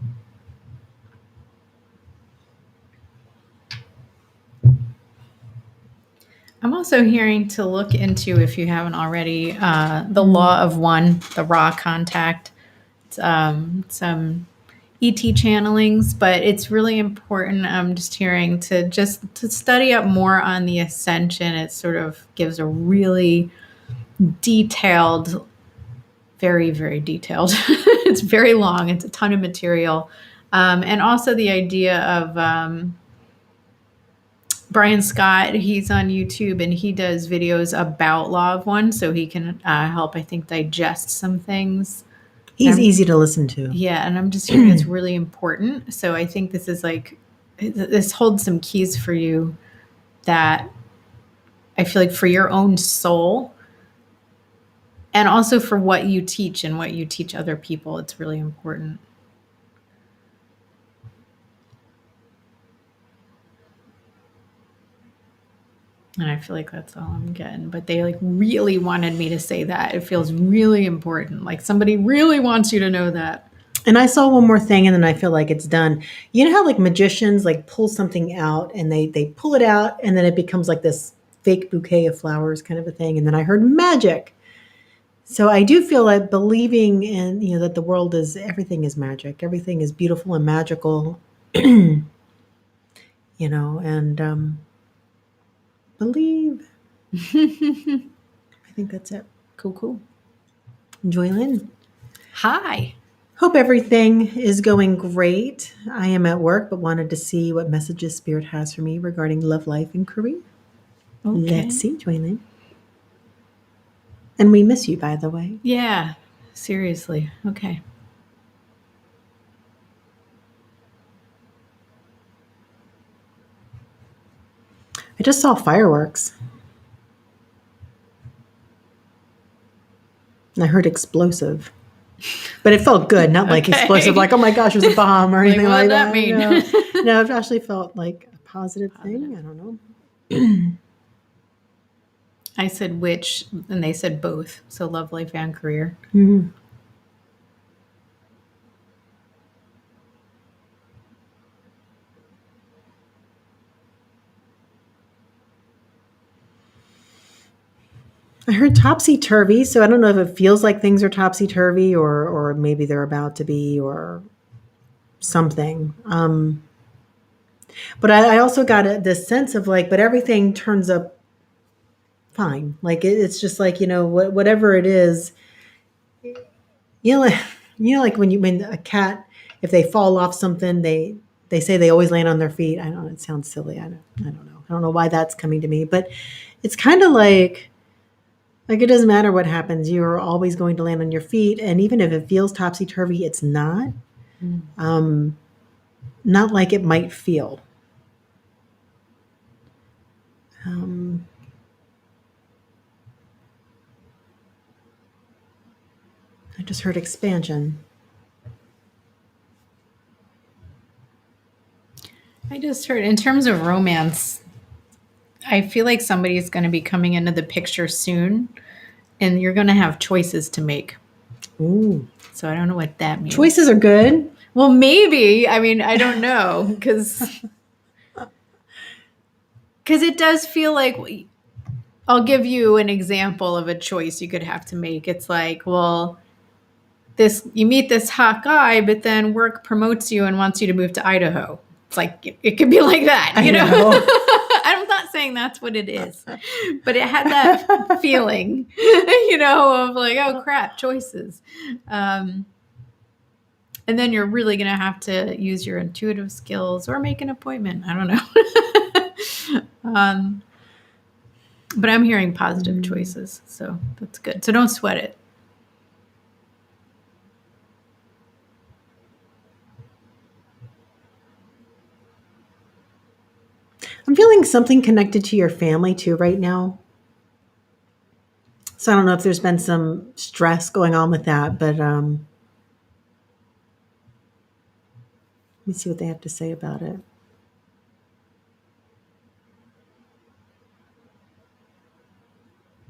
I'm also hearing to look into, if you haven't already, the Law of One, the raw contact. It's, some ET channelings, but it's really important. I'm just hearing to study up more on the ascension. It sort of gives a really detailed, very, very detailed. It's very long. It's a ton of material. And also the idea of Brian Scott, he's on YouTube and he does videos about Law of One, so he can help, I think, digest some things. He's easy to listen to. Yeah, and I'm just hearing it's really important. So I think this holds some keys for you that I feel like for your own soul and also for what you teach and what you teach other people, it's really important. And I feel like that's all I'm getting. But they like really wanted me to say that. It feels really important. Like somebody really wants you to know that. And I saw one more thing and then I feel like it's done. You know how like magicians like pull something out and they pull it out and then it becomes like this fake bouquet of flowers kind of a thing. And then I heard magic. So I do feel like believing in, that the world everything is magic. Everything is beautiful and magical, and believe. I think that's it. Cool. Joylyn. Hi. Hope everything is going great. I am at work, but wanted to see what messages Spirit has for me regarding love, life, and career. Okay. Let's see, Joylyn. And we miss you, by the way. Yeah, seriously. Okay. I just saw fireworks. And I heard explosive. But it felt good, not like explosive, like, oh my gosh, it was a bomb or anything like that. What does that mean? No, it actually felt like a positive thing. I don't know. I said which, and they said both. So love, life, and career. Mhm. I heard topsy-turvy, so I don't know if it feels like things are topsy-turvy or maybe they're about to be or something. But I also got this sense of like, but everything turns up fine. Like it's just like, whatever it is, you know, like, like when a cat, if they fall off something, they say they always land on their feet. I don't know, it sounds silly. I don't know. I don't know why that's coming to me, but it's kind of like it doesn't matter what happens, you're always going to land on your feet. And even if it feels topsy turvy, it's not. Not like it might feel. Um, I just heard expansion. I just heard in terms of romance, I feel like somebody's going to be coming into the picture soon, and you're going to have choices to make. Ooh. So I don't know what that means. Choices are good. Well, maybe. I mean, I don't know because it does feel like I'll give you an example of a choice you could have to make. It's like, well, you meet this hot guy, but then work promotes you and wants you to move to Idaho. It's like it could be like that, I you know. know. I'm not saying that's what it is, but it had that feeling, of like, oh crap, choices. And then you're really going to have to use your intuitive skills or make an appointment. I don't know. But I'm hearing positive choices, so that's good. So don't sweat it. I'm feeling something connected to your family too right now. So I don't know if there's been some stress going on with that, but let me see what they have to say about it.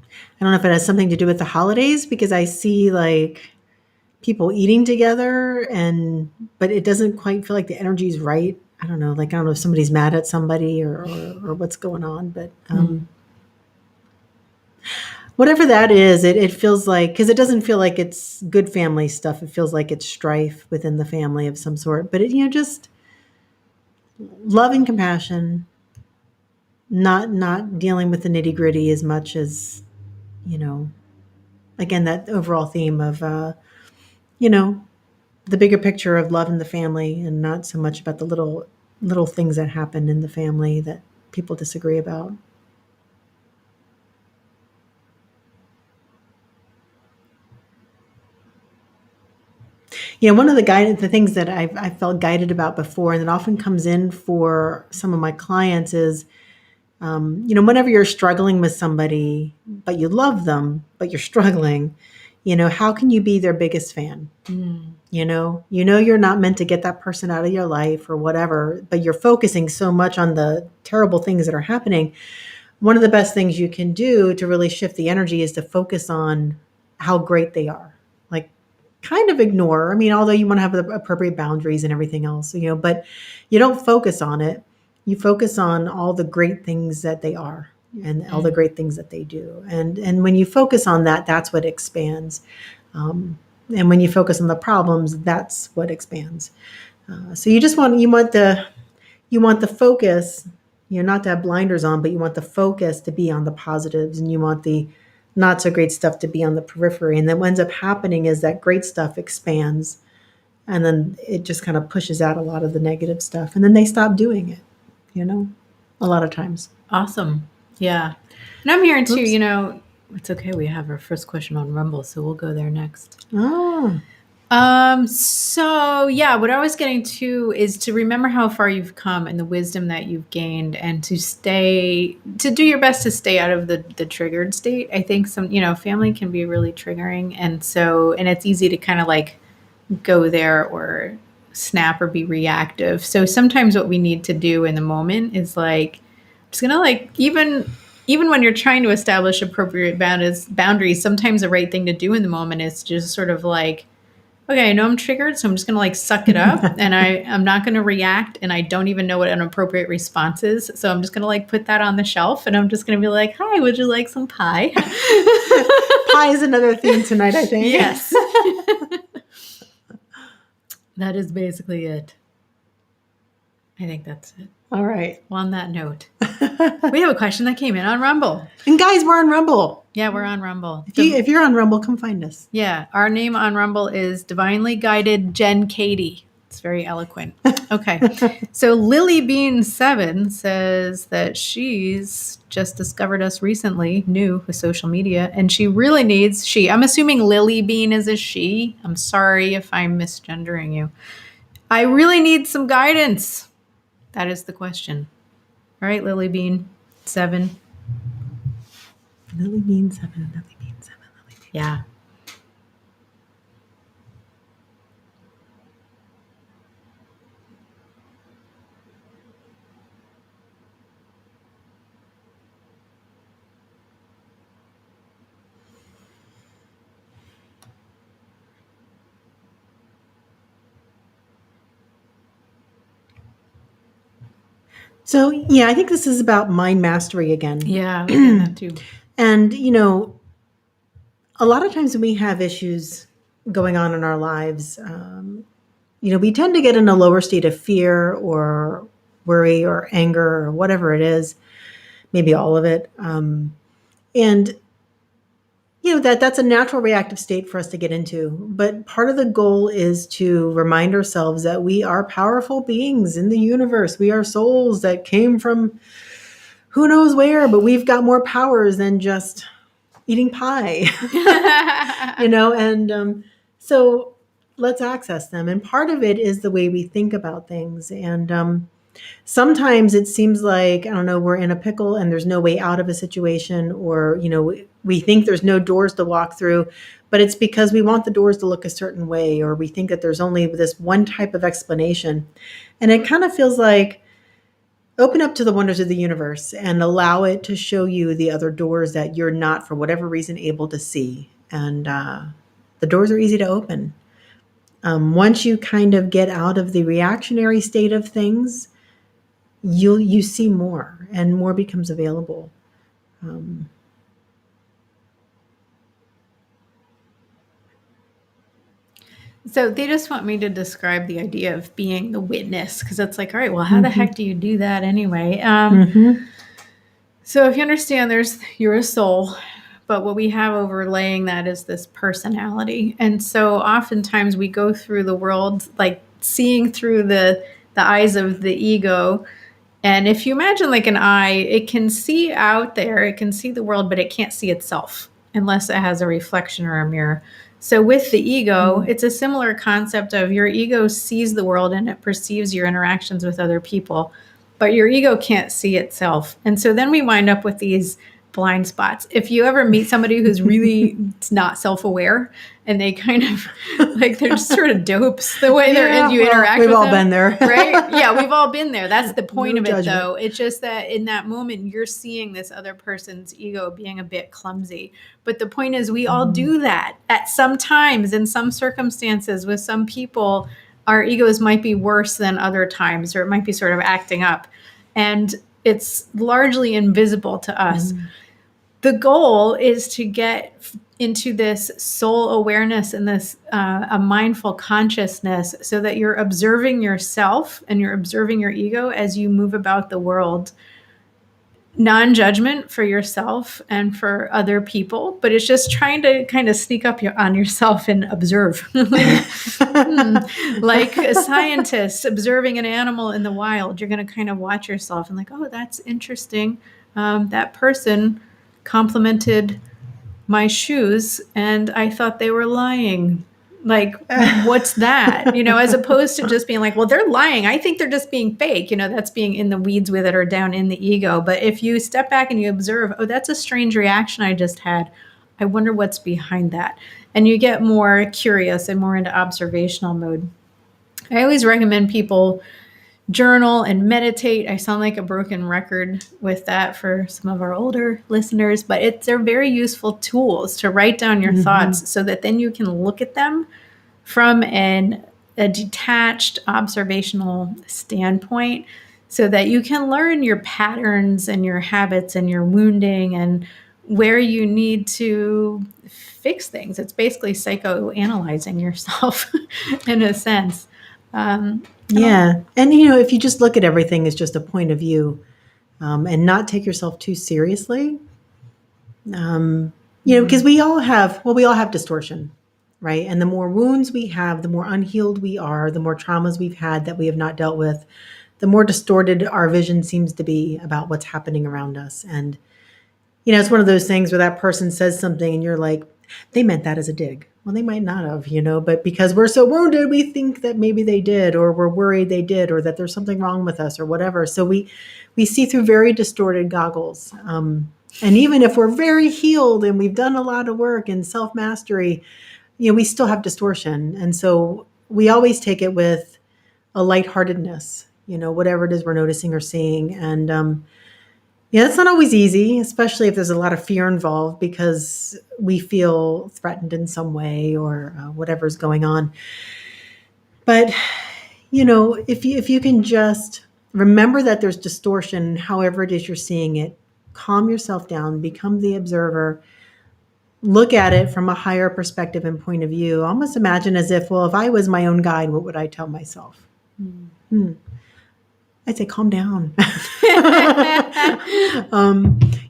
I don't know if it has something to do with the holidays because I see like people eating together but it doesn't quite feel like the energy's right. I don't know. Like, I don't know if somebody's mad at somebody or what's going on, but whatever that is, it feels like, because it doesn't feel like it's good family stuff. It feels like it's strife within the family of some sort, but just love and compassion, not dealing with the nitty gritty as much as, again, that overall theme of, the bigger picture of love in the family and not so much about the little things that happen in the family that people disagree about. One of the things that I felt guided about before, and it often comes in for some of my clients is, whenever you're struggling with somebody, but you love them, but you're struggling, how can you be their biggest fan? You're not meant to get that person out of your life or whatever, but you're focusing so much on the terrible things that are happening. One of the best things you can do to really shift the energy is to focus on how great they are. Like, kind of ignore, although you want to have the appropriate boundaries and everything else, but you don't focus on it. You focus on all the great things that they are and all the great things that they do. And when you focus on that, that's what expands. And when you focus on the problems, that's what expands. So you want the focus, not to have blinders on, but you want the focus to be on the positives, and you want the not so great stuff to be on the periphery. And then what ends up happening is that great stuff expands, and then it just kind of pushes out a lot of the negative stuff, and then they stop doing it, a lot of times. Awesome. Yeah. And I'm hearing too, Oops. it's okay. We have our first question on Rumble, so we'll go there next. Oh. So yeah, what I was getting to is to remember how far you've come and the wisdom that you've gained, and to do your best to stay out of the triggered state. I think family can be really triggering. And it's easy to kind of like go there or snap or be reactive. So sometimes what we need to do in the moment is like, just gonna like even even when you're trying to establish appropriate boundaries, sometimes the right thing to do in the moment is just sort of like, okay, I know I'm triggered, so I'm just going to like suck it up and I'm not going to react. And I don't even know what an appropriate response is. So I'm just going to like put that on the shelf and I'm just going to be like, hi, would you like some pie? Pie is another theme tonight, I think. Yes. That is basically it. I think that's it. All right. Well, on that note, we have a question that came in on Rumble. And guys, we're on Rumble. Yeah, we're on Rumble. If you're on Rumble, come find us. Yeah, our name on Rumble is Divinely Guided Jenn Katie. It's very eloquent. Okay. So Lily Bean 7 says that she's just discovered us recently, new with social media, and she really needs I'm assuming Lily Bean is a she. I'm sorry if I'm misgendering you. I really need some guidance. That is the question. All right, Lily Bean 7. Lily Bean 7, Lily Bean 7, Lily Bean. Yeah. So, yeah, I think this is about mind mastery again. Yeah, that too. And, a lot of times when we have issues going on in our lives, we tend to get in a lower state of fear or worry or anger or whatever it is, maybe all of it. And that's a natural reactive state for us to get into. But part of the goal is to remind ourselves that we are powerful beings in the universe. We are souls that came from who knows where, but we've got more powers than just eating pie, and so let's access them. And part of it is the way we think about things. And sometimes it seems like, I don't know, we're in a pickle and there's no way out of a situation, or, we think there's no doors to walk through, but it's because we want the doors to look a certain way, or we think that there's only this one type of explanation. And it kind of feels like, open up to the wonders of the universe and allow it to show you the other doors that you're not, for whatever reason, able to see. And the doors are easy to open. Once you kind of get out of the reactionary state of things, you see more, and more becomes available. So they just want me to describe the idea of being the witness, because it's like, all right, well, how the heck do you do that anyway? So if you understand, you're a soul, but what we have overlaying that is this personality. And so oftentimes we go through the world like seeing through the eyes of the ego. And if you imagine like an eye, it can see out there, it can see the world, but it can't see itself unless it has a reflection or a mirror. So with the ego, it's a similar concept of your ego sees the world and it perceives your interactions with other people, but your ego can't see itself. And so then we wind up with these blind spots. If you ever meet somebody who's really not self-aware and they kind of like, they're just sort of dopes the way you interact with them. We've all been there. Right? Yeah, we've all been there. That's the point of it, judgment. though. It's just that in that moment, you're seeing this other person's ego being a bit clumsy. But the point is, we all do that at some times, in some circumstances, with some people. Our egos might be worse than other times, or it might be sort of acting up. And it's largely invisible to us. The goal is to get into this soul awareness and this a mindful consciousness, so that you're observing yourself and you're observing your ego as you move about the world. Non-judgment for yourself and for other people, but it's just trying to kind of sneak up on yourself and observe. Like a scientist observing an animal in the wild, you're going to kind of watch yourself and like, oh, that's interesting. That person complimented my shoes and I thought they were lying. Like, what's that? As opposed to just being like, well, they're lying. I think they're just being fake. That's being in the weeds with it or down in the ego. But if you step back and you observe, oh, that's a strange reaction I just had. I wonder what's behind that. And you get more curious and more into observational mode. I always recommend people journal and meditate. I sound like a broken record with that for some of our older listeners, but they're very useful tools to write down your thoughts so that then you can look at them from a detached observational standpoint so that you can learn your patterns and your habits and your wounding and where you need to fix things. It's basically psychoanalyzing yourself in a sense. Yeah. And, if you just look at everything as just a point of view and not take yourself too seriously, because we all have distortion, right? And the more wounds we have, the more unhealed we are, the more traumas we've had that we have not dealt with, the more distorted our vision seems to be about what's happening around us. And, it's one of those things where that person says something and you're like, they meant that as a dig. Well, they might not have, but because we're so wounded, we think that maybe they did, or we're worried they did, or that there's something wrong with us or whatever. So we see through very distorted goggles. And even if we're very healed and we've done a lot of work in self-mastery, we still have distortion. And so we always take it with a lightheartedness, whatever it is we're noticing or seeing. And it's not always easy, especially if there's a lot of fear involved because we feel threatened in some way or whatever's going on. But, if you can just remember that there's distortion, however it is you're seeing it, calm yourself down, become the observer, look at it from a higher perspective and point of view. Almost imagine as if, well, if I was my own guide, what would I tell myself? I'd say, calm down.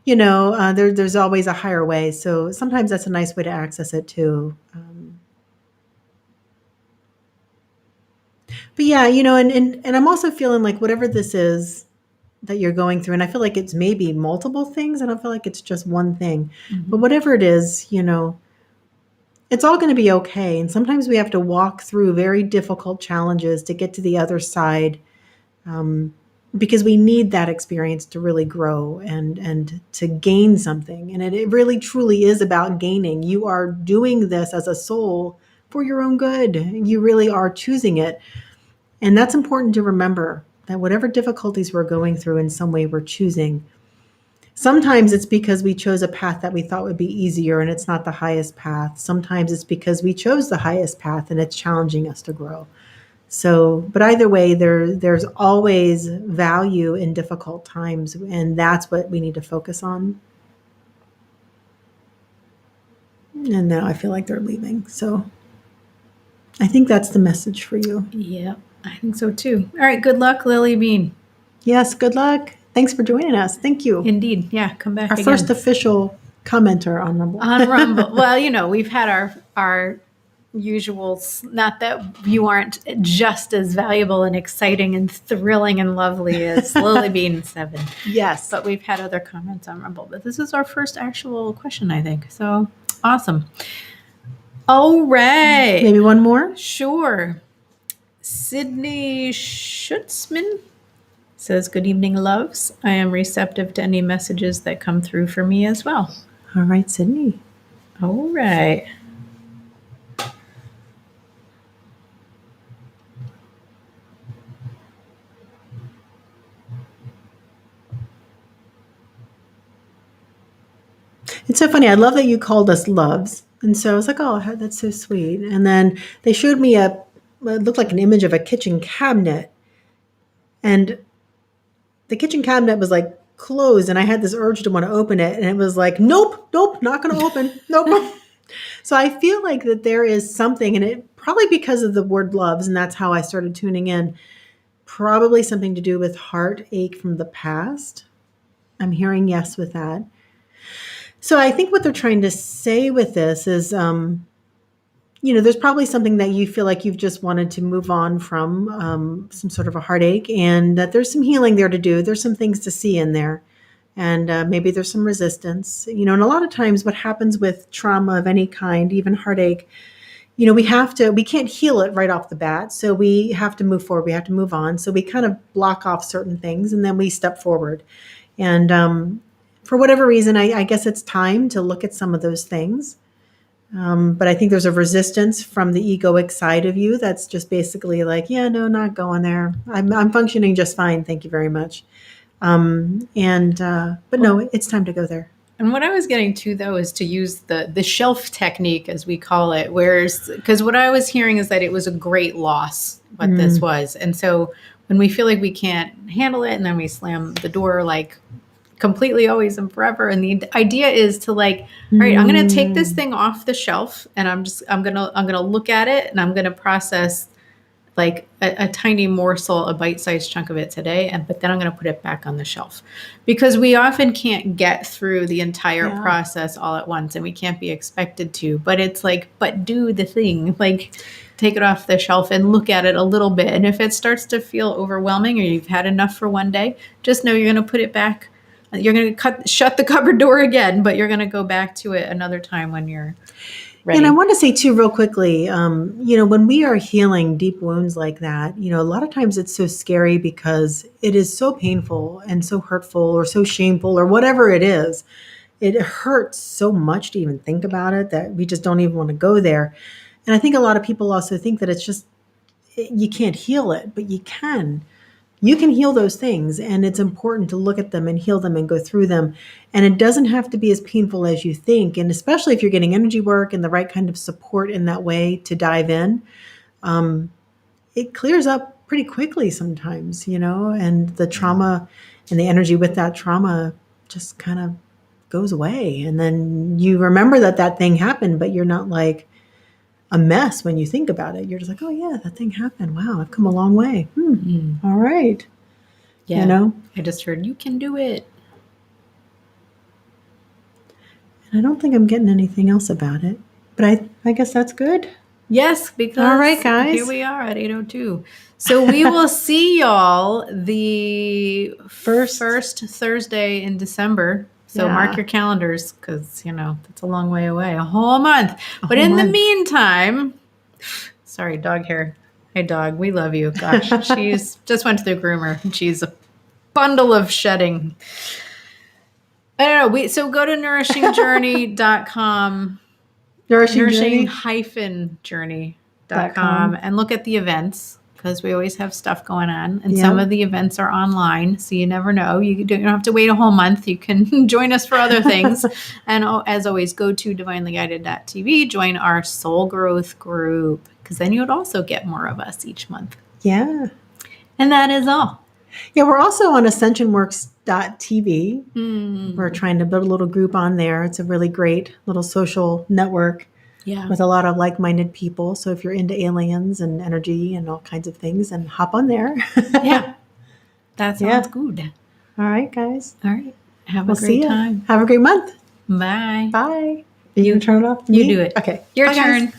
There's always a higher way. So sometimes that's a nice way to access it too. But yeah, and I'm also feeling like whatever this is that you're going through, and I feel like it's maybe multiple things. I don't feel like it's just one thing, but whatever it is, it's all going to be okay. And sometimes we have to walk through very difficult challenges to get to the other side, because we need that experience to really grow and to gain something. And it really truly is about gaining. You are doing this as a soul for your own good. You really are choosing it. And that's important to remember, that whatever difficulties we're going through, in some way we're choosing. Sometimes it's because we chose a path that we thought would be easier and it's not the highest path. Sometimes it's because we chose the highest path and it's challenging us to grow. So, but either way, there's always value in difficult times, and that's what we need to focus on. And now I feel like they're leaving. So I think that's the message for you. Yeah, I think so too. All right, good luck, Lily Bean. Yes, good luck. Thanks for joining us. Thank you. Indeed. Yeah, come back Our again. first official commenter on Rumble. On Rumble. Well, we've had our usuals, not that you aren't just as valuable and exciting and thrilling and lovely as Lily Bean 7. Yes. But we've had other comments on Rumble. But this is our first actual question, I think. So awesome. All right. Maybe one more? Sure. Sydney Schutzman says, good evening, loves. I am receptive to any messages that come through for me as well. All right, Sydney. All right. It's so funny. I love that you called us loves. And so I was like, oh, that's so sweet. And then they showed me it looked like an image of a kitchen cabinet. And the kitchen cabinet was like closed. And I had this urge to want to open it. And it was like, nope, not going to open. Nope. So I feel like that there is something, and it probably because of the word loves, and that's how I started tuning in, probably something to do with heartache from the past. I'm hearing yes with that. So I think what they're trying to say with this is, there's probably something that you feel like you've just wanted to move on from, some sort of a heartache, and that there's some healing there to do. There's some things to see in there, and maybe there's some resistance. And a lot of times what happens with trauma of any kind, even heartache, we can't heal it right off the bat. So we have to move forward. We have to move on. So we kind of block off certain things and then we step forward. And for whatever reason, I guess it's time to look at some of those things. But I think there's a resistance from the egoic side of you that's just basically like, yeah, no, not going there. I'm functioning just fine. Thank you very much. But no, it's time to go there. And what I was getting to though is to use the shelf technique, as we call it, whereas because what I was hearing is that it was a great loss what this was, and so when we feel like we can't handle it, and then we slam the door like completely, always, and forever. And the idea is to like, all right, I'm going to take this thing off the shelf, and I'm gonna look at it, and I'm gonna process like a tiny morsel, a bite-sized chunk of it today, but then I'm going to put it back on the shelf, because we often can't get through the entire process all at once, and we can't be expected to. But it's like, but do the thing, like take it off the shelf and look at it a little bit. And if it starts to feel overwhelming, or you've had enough for one day, just know you're going to put it back. You're going to shut the cupboard door again, but you're going to go back to it another time when you're ready. And I want to say too, real quickly, when we are healing deep wounds like that, a lot of times it's so scary because it is so painful and so hurtful or so shameful or whatever it is. It hurts so much to even think about it that we just don't even want to go there. And I think a lot of people also think that it's just, you can't heal it, but you can. You can heal those things, and it's important to look at them and heal them and go through them. And it doesn't have to be as painful as you think. And especially if you're getting energy work and the right kind of support in that way to dive in, it clears up pretty quickly sometimes, and the trauma and the energy with that trauma just kind of goes away. And then you remember that thing happened, but you're not like a mess when you think about it. You're just like, oh yeah, that thing happened. Wow, I've come a long way. All right. Yeah. I just heard you can do it. And I don't think I'm getting anything else about it, but I guess that's good. Yes, because all right, guys. Here we are at 8:02. So we will see y'all the first Thursday in December. So mark your calendars, because, that's a long way away, a whole month. But in the meantime, sorry, dog hair. Hey, dog, we love you. Gosh, she's just went to the groomer, and she's a bundle of shedding. I don't know. So go to nourishingjourney.com, nourishing-journey.com, and look at the events, because we always have stuff going on, and some of the events are online, so you never know. You don't have to wait a whole month. You can join us for other things. And as always, go to divinelyguided.tv, join our soul growth group, because then you would also get more of us each month. Yeah. And that is all. Yeah, we're also on ascensionworks.tv. We're trying to build a little group on there. It's a really great little social network. Yeah. With a lot of like-minded people. So if you're into aliens and energy and all kinds of things, then hop on there. Yeah. That sounds good. All right, guys. All right. Have a great time. Have a great month. Bye. Bye. Are you going to turn it off? You do it. Okay. Your turn.